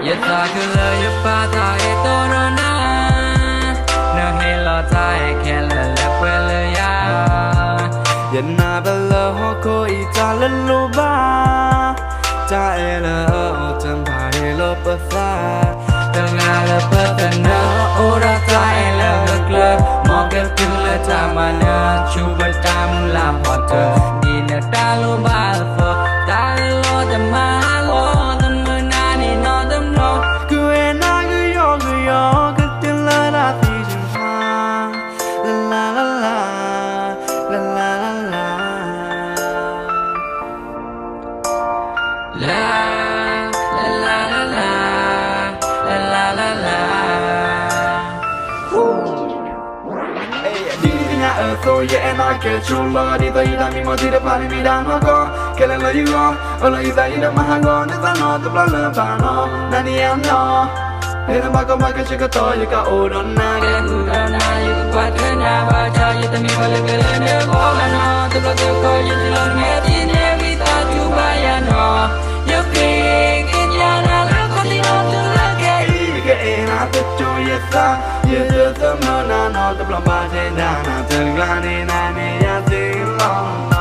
Yata kula yupata etorona no helo tai kela lepwele ya Yana bela hoko ita leluba Ta ela o tempa elo pasa Tengah lepetana ora ta ela lekle Moga kula tamana cuba tamla potter Dina talo balfo talo temalo temenani no temlo Kuena kuyo ketila rati jumpa La la la la la la la La la la la la la la la la So yeah, and I get you love it. I don't mean to party me down no go. Kill it like you go. All I say is my go. It's not the problem, no. Nani am no. Hey, my go, my go, check it out. You got old on na. Get good on na. You got what na. But you tell me what you feel in the go. No, the blood you go. You tell me in every thought you buy no. You think in your life, but you don't look at it. You get in at the joy, yes, you just a man. No, the blood by the down. Glani nani yati long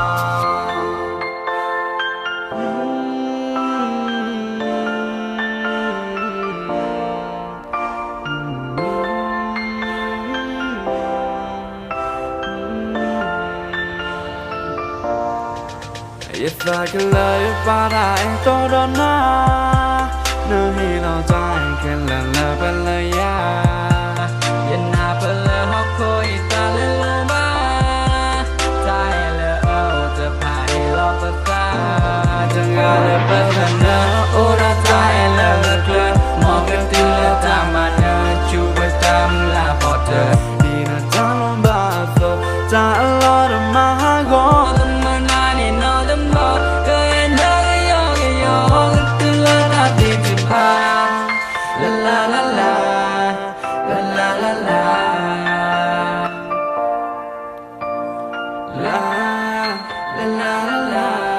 If I could love but I don't know No he no time can love ya Yana pala hoko itale loba Taile o te pai lopata Tengah petana ora taile lekle Moga tila tamana cuba tamla potter Dina talon baso ta lor mahago Temenani no temlo Kena yo Tila rati jumpa La la la la La la la la La la la la